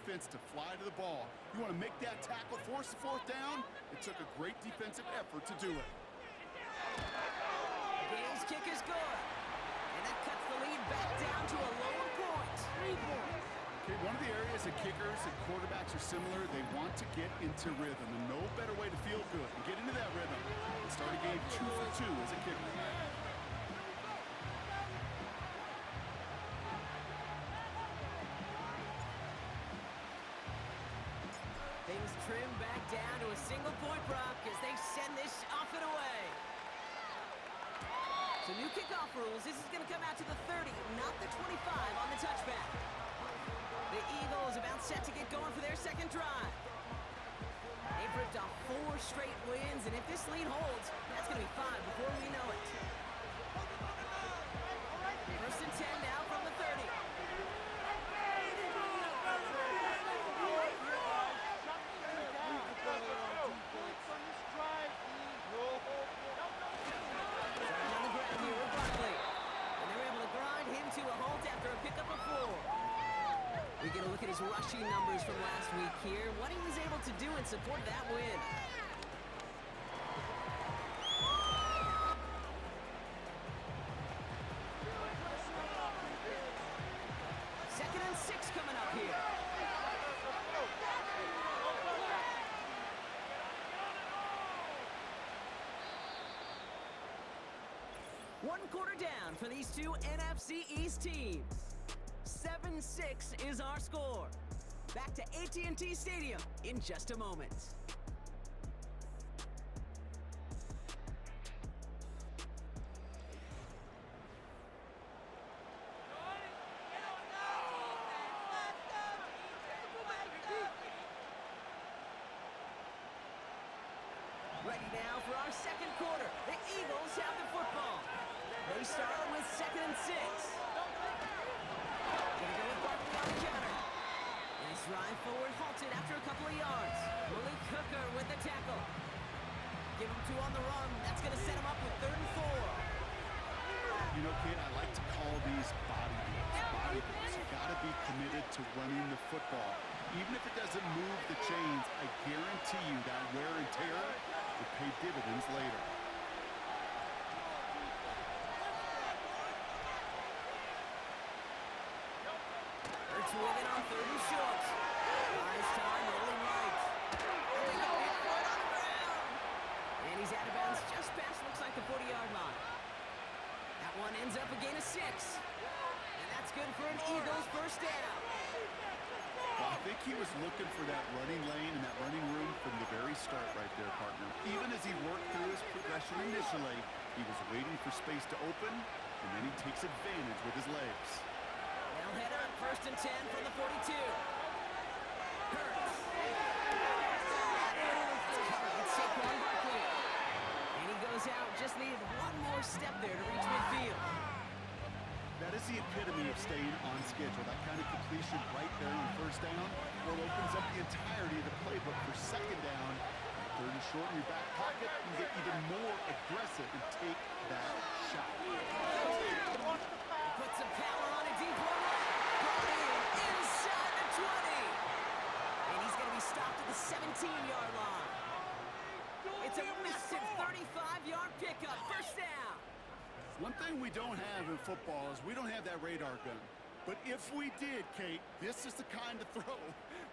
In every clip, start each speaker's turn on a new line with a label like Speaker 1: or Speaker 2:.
Speaker 1: defense to fly to the ball. You want to make that tackle, force the fourth down? It took a great defensive effort to do it.
Speaker 2: Game's kick is good. And that cuts the lead back down to a lower point. 3 points.
Speaker 1: Okay, one of the areas that kickers and quarterbacks are similar, they want to get into rhythm. And no better way to feel good and get into that rhythm than start a game 2 for 2 as a kicker.
Speaker 2: Things trim back down to a single-point rock as they send this off and away. So new kickoff rules. This is going to come out to the 30, not the 25 on the touchback. The Eagles about set to get going for their second drive. They've ripped off 4 straight wins, and if this lead holds, that's going to be 5 before we know it. First and 10 now from the 30. On the ground here with Barkley. And they're able to grind him to a halt after a pickup of 4. We get a look at his rushing numbers from last week here. What he was able to do in support of that win. Second and 6 coming up here. One quarter down for these two NFC East teams. 7-6 is our score. Back to AT&T Stadium in just a moment. Ready now for our second quarter. The Eagles have the football. They start with second and 6. Gonna go with Barkley on the counter. And his drive forward halted after a couple of yards. Malik Hooker with the tackle. Give him 2 on the run. That's gonna set him up with 3rd and 4.
Speaker 1: You know, kid, I like to call these body deals. Body deals. You gotta be committed to running the football. Even if it doesn't move the chains, I guarantee you that wear and tear will pay dividends later.
Speaker 2: Hurts with it on 3rd and short. Nice time, rolling right. And they go in for it on the ground. And he's out of bounds just past, looks like the 40-yard line. That one ends up a gain of 6. And that's good for an Eagles first down.
Speaker 1: Well, I think he was looking for that running lane and that running room from the very start right there, partner. Even as he worked through his progression initially, he was waiting for space to open, and then he takes advantage with his legs.
Speaker 2: They'll head up first and 10 from the 42. Hurts. It's covered with Saquon Barkley. And he goes out, just needed one more step there to reach midfield.
Speaker 1: That is the epitome of staying on schedule. That kind of completion right there on first down, well, opens up the entirety of the playbook for second down. 3rd and short in your back pocket, you get even more aggressive and take that shot.
Speaker 2: Put some power on a deep one. Brought in inside the 20. And he's going to be stopped at the 17-yard line. It's a massive 35-yard pickup. First down.
Speaker 1: One thing we don't have in football is we don't have that radar gun. But if we did, Kate, this is the kind of throw,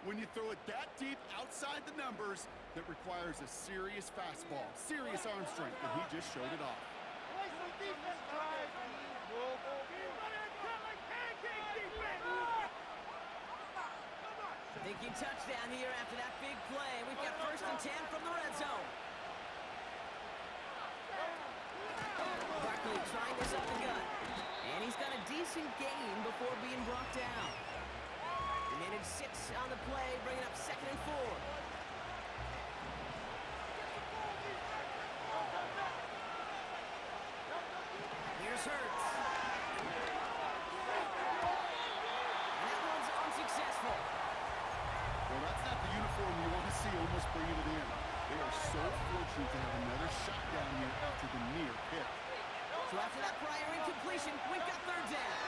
Speaker 1: when you throw it that deep outside the numbers, that requires a serious fastball, serious arm strength, and he just showed it off.
Speaker 2: Thinking touchdown here after that big play. We've got first and 10 from the red zone. Barkley trying this up the gut. And he's got a decent gain before being brought down. He made it 6 on the play, bringing up second and 4. Here's Hurts. And that one's unsuccessful.
Speaker 1: Well, that's not the uniform you want to see almost bringing it in. They are so fortunate to have another shot down here after the near pick.
Speaker 2: So after that prior incompletion, we've got third down.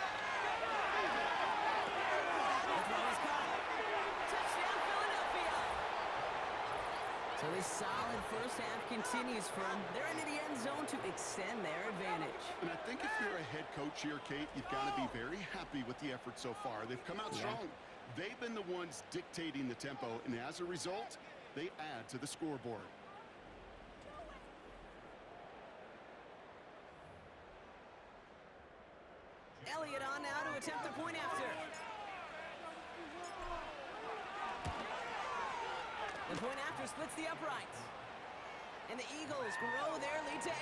Speaker 2: The throw is caught. So this solid first half continues for them. They're into the end zone to extend their advantage.
Speaker 1: And I think if you're a head coach here, Kate, you've got to be very happy with the effort so far. They've come out strong. They've been the ones dictating the tempo, and as a result, they add to the scoreboard.
Speaker 2: Elliott on now to attempt the point after. The point after splits the uprights. And the Eagles grow their lead to 8.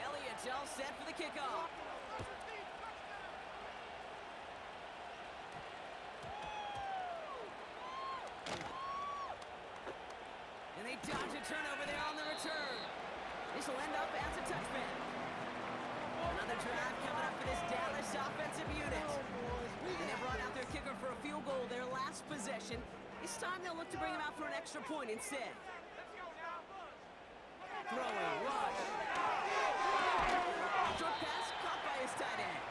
Speaker 2: Elliott's all set for the kickoff. And they dodge a turnover there on the return. This will end up as a touchback. Another drive coming up for this Dallas offensive unit. And they brought out their kicker for a field goal their last possession. This time they'll look to bring him out for an extra point instead. Throwing, rush. Short pass caught by his tight end.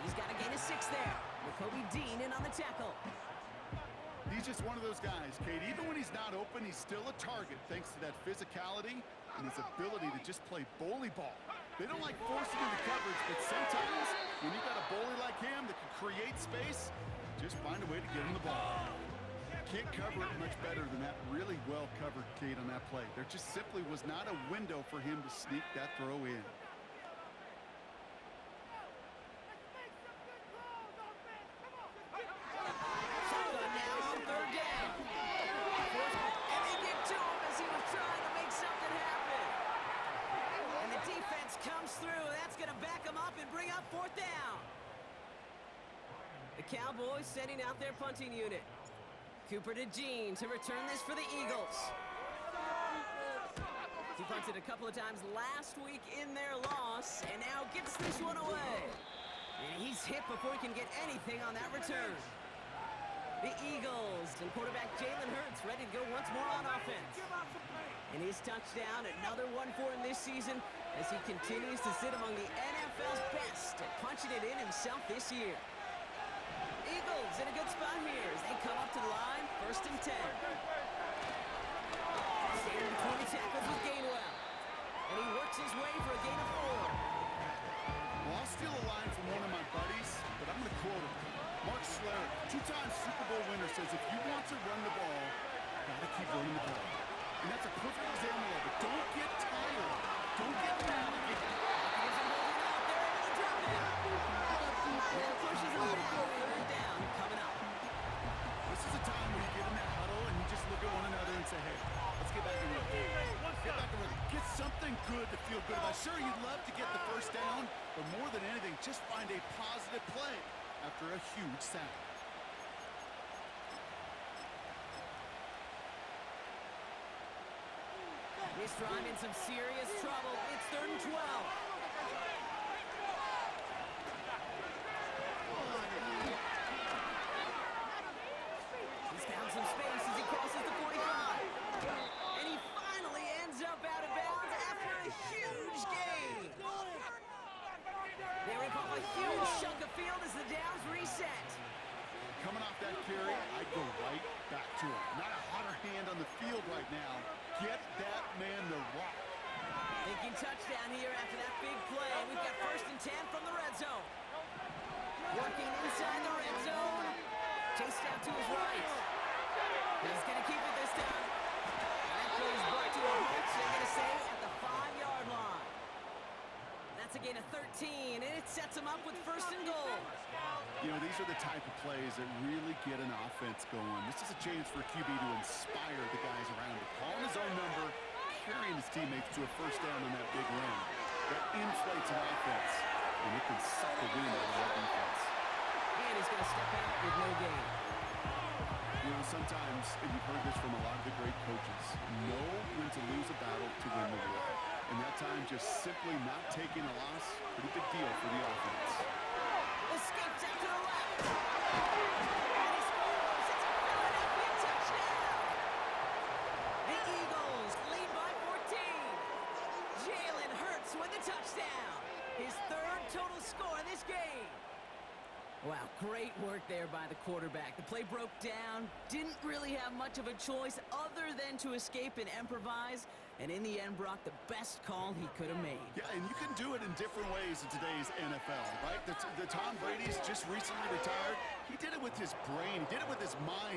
Speaker 2: He's got a gain of 6 there. Kobe Dean in on the tackle.
Speaker 1: He's just one of those guys, Kate. Even when he's not open, he's still a target thanks to that physicality and his ability to just play bully ball. They don't like forcing him to coverage, but sometimes when you got a bully like him that can create space, just find a way to get him the ball. Can't cover it much better than that really well covered, Kate, on that play. There just simply was not a window for him to sneak that throw in.
Speaker 2: Cowboys sending out their punting unit. Cooper to Jean to return this for the Eagles. He punted a couple of times last week in their loss and now gets this one away. And he's hit before he can get anything on that return. The Eagles and quarterback Jalen Hurts ready to go once more on offense. And his touchdown, another one for him this season as he continues to sit among the NFL's best at punching it in himself this year. Eagles in a good spot here as they come up to the line, 1st and 10. Standing between the tackles with Gainwell. And he works his way for a gain of 4.
Speaker 1: Well, I'll steal a line from one of my buddies, but I'm going to quote him. Mark Schlereth, 2-time Super Bowl winner, says if you want to run the ball, you got to keep running the ball. And that's a perfect example of it. Don't get tired. Don't get mad again.
Speaker 2: He's holding out there into the drop in. And pushes him back. 3rd down coming up.
Speaker 1: This is a time where you get in that huddle and you just look at one another and say, hey, let's get back in rhythm. Get back in rhythm. Get something good to feel good about. Sure, you'd love to get the 1st down, but more than anything, just find a positive play after a huge sack.
Speaker 2: This drive in some serious trouble. It's 3rd and 12. He's found some space as he crosses the 45. And he finally ends up out of bounds after a huge gain. They rip off a huge chunk of field as the downs reset.
Speaker 1: Coming off that carry, I'd go right back to him. Not a hotter hand on the field right now. Get that man the rock.
Speaker 2: Thinking touchdown here after that big play. We've got 1st and 10 from the red zone. Working inside the red zone. Chased out to his right. He's going to keep it this time. That play is brought to a halt. They're going to say at the 5-yard line. That's a gain of 13, and it sets him up with 1st and goal.
Speaker 1: You know, these are the type of plays that really get an offense going. This is a chance for QB to inspire the guys around him. Calling his own number, carrying his teammates to a 1st down on that big run. That inflates an offense, and it can suck the wind out of that defense.
Speaker 2: And he's going to step out with no gain.
Speaker 1: You know, sometimes, and you've heard this from a lot of the great coaches, know when to lose a battle to win the war. And that time, just simply not taking a loss, pretty big deal for the offense.
Speaker 2: Escapes out to the left. And he scores. It's a Philadelphia touchdown. The Eagles lead by 14. Jalen Hurts with the touchdown. His third total score in this game. Wow, great work there by the quarterback. The play broke down, didn't really have much of a choice other than to escape and improvise, and in the end, Brock, the best call he could have made.
Speaker 1: Yeah, and you can do it in different ways in today's NFL, right? The Tom Brady's just recently retired. He did it with his brain. He did it with his mind.